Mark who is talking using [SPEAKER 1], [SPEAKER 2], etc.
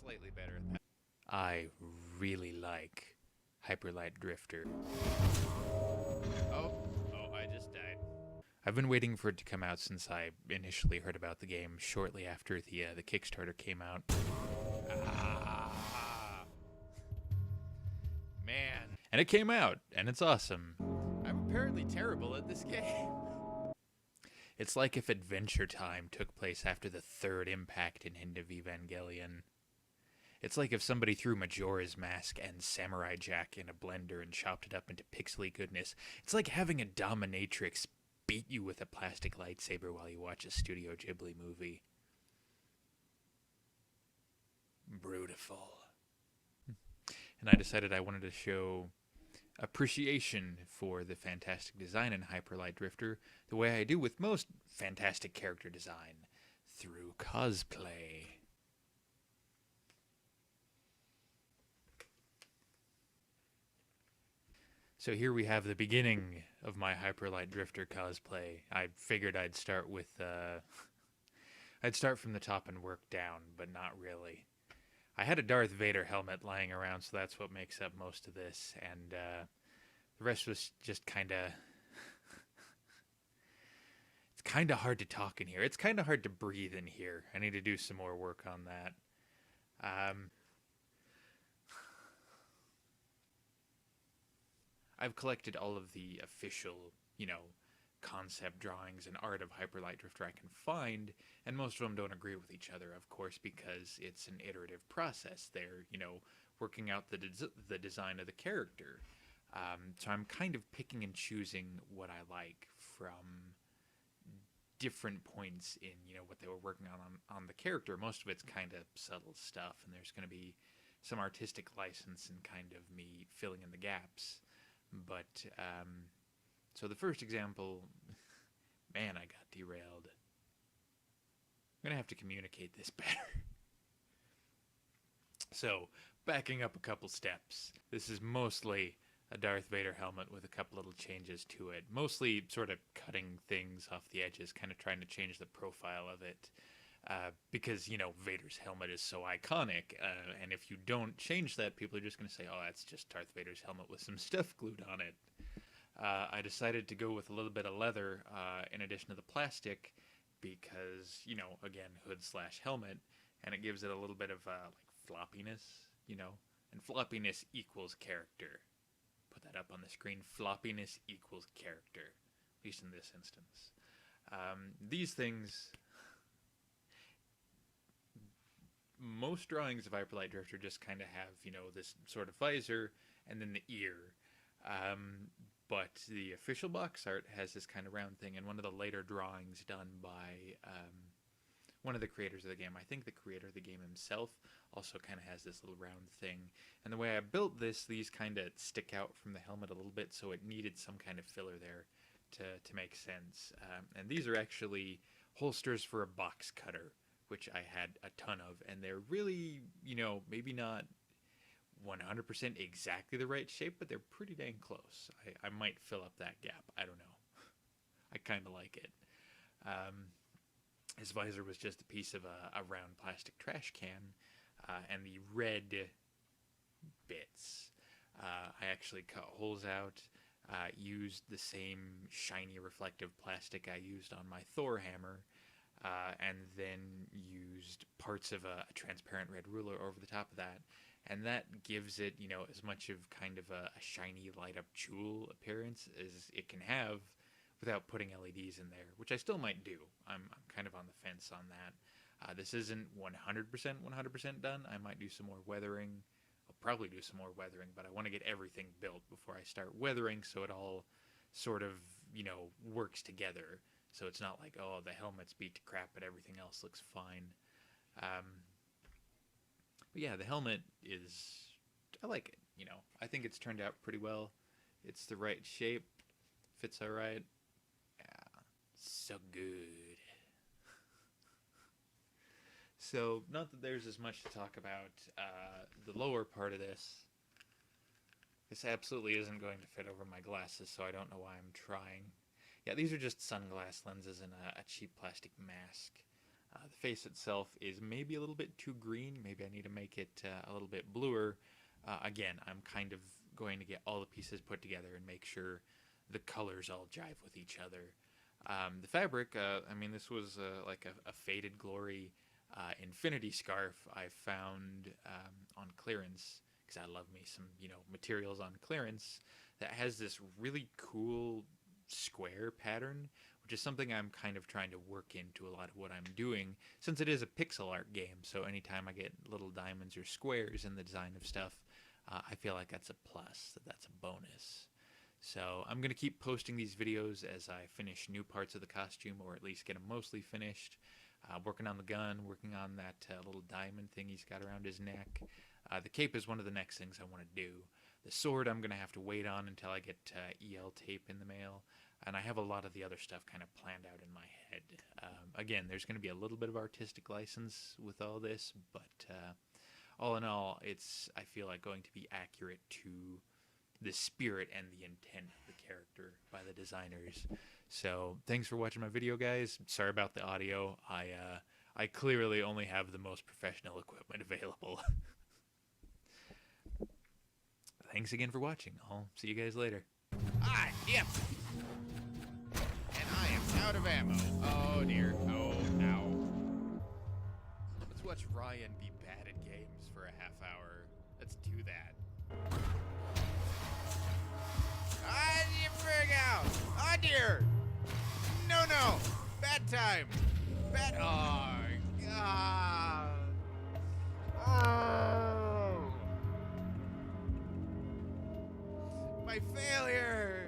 [SPEAKER 1] slightly better. I really like Hyperlight Drifter. Oh, I just died. I've been waiting for it to come out since I initially heard about the game shortly after the Kickstarter came out. Ah, man. And it came out, and it's awesome. I'm apparently terrible at this game. It's like if Adventure Time took place after the third impact in End of Evangelion. It's like if somebody threw Majora's Mask and Samurai Jack in a blender and chopped it up into pixely goodness. It's like having a dominatrix beat you with a plastic lightsaber while you watch a Studio Ghibli movie. Brutiful. And I decided I wanted to show appreciation for the fantastic design in Hyperlight Drifter the way I do with most fantastic character design, through cosplay. So here we have the beginning of my Hyperlight Drifter cosplay. I figured I'd start with, I'd start from the top and work down, but not really. I had a Darth Vader helmet lying around, so that's what makes up most of this, and the rest was just kind of... It's kind of hard to talk in here. It's kind of hard to breathe in here. I need to do some more work on that. I've collected all of the official, concept drawings and art of Hyperlight Drifter I can find, and most of them don't agree with each other, of course, because it's an iterative process. They're, working out the design of the character. So I'm kind of picking and choosing what I like from different points in, what they were working on the character. Most of it's kind of subtle stuff, and there's going to be some artistic license and kind of me filling in the gaps. But, so the first example, man, I got derailed. I'm going to have to communicate this better. So, backing up a couple steps. This is mostly a Darth Vader helmet with a couple little changes to it. Mostly sort of cutting things off the edges, kind of trying to change the profile of it. Because, Vader's helmet is so iconic, and if you don't change that, people are just going to say, oh, that's just Darth Vader's helmet with some stuff glued on it. I decided to go with a little bit of leather in addition to the plastic because, again, hood / helmet, and it gives it a little bit of, floppiness, and floppiness equals character. Put that up on the screen. Floppiness equals character, at least in this instance. These things... Most drawings of Hyperlight Drifter just kind of have, this sort of visor and then the ear. But the official box art has this kind of round thing, and one of the later drawings done by one of the creators of the game, I think the creator of the game himself, also kind of has this little round thing. And the way I built this, these kind of stick out from the helmet a little bit, so it needed some kind of filler there to make sense. And these are actually holsters for a box cutter, which I had a ton of, and they're really, maybe not 100% exactly the right shape, but they're pretty dang close. I might fill up that gap. I don't know. I kind of like it. His visor was just a piece of a round plastic trash can, and the red bits. I actually cut holes out, used the same shiny reflective plastic I used on my Thor hammer, and then used parts of a transparent red ruler over the top of that. And that gives it, as much of kind of a shiny light up jewel appearance as it can have without putting LEDs in there, which I still might do. I'm kind of on the fence on that. This isn't 100% done. I might do some more weathering. I'll probably do some more weathering, but I want to get everything built before I start weathering so it all sort of, works together. So it's not like, oh, the helmet's beat to crap, but everything else looks fine. But yeah, the helmet is... I like it, I think it's turned out pretty well. It's the right shape. Fits alright. Yeah, so good. So, not that there's as much to talk about the lower part of this. This absolutely isn't going to fit over my glasses, so I don't know why I'm trying. Yeah, these are just sunglass lenses and a cheap plastic mask. The face itself is maybe a little bit too green. Maybe I need to make it a little bit bluer. Again, I'm kind of going to get all the pieces put together and make sure the colors all jive with each other. The fabric, I mean, this was like a Faded Glory infinity scarf I found on clearance, because I love me some, materials on clearance that has this really cool square pattern, which is something I'm kind of trying to work into a lot of what I'm doing, since it is a pixel art game. So anytime I get little diamonds or squares in the design of stuff, I feel like that's a plus, that's a bonus. So I'm going to keep posting these videos as I finish new parts of the costume, or at least get them mostly finished. Working on the gun, working on that little diamond thing he's got around his neck. The cape is one of the next things I want to do. The sword I'm going to have to wait on until I get EL tape in the mail. And I have a lot of the other stuff kind of planned out in my head. Again, there's going to be a little bit of artistic license with all this, but all in all, it's, I feel like, going to be accurate to the spirit and the intent of the character by the designers. So thanks for watching my video, guys. Sorry about the audio. I clearly only have the most professional equipment available. Thanks again for watching. I'll see you guys later.
[SPEAKER 2] Ah, yep. And I am out of ammo. Oh dear. Oh, ow.
[SPEAKER 1] Let's watch Ryan be bad at games for a half hour. Let's do that.
[SPEAKER 2] Ah, you frig out. Oh dear. No. Bad time. Bad. Oh, God. Oh. My failure.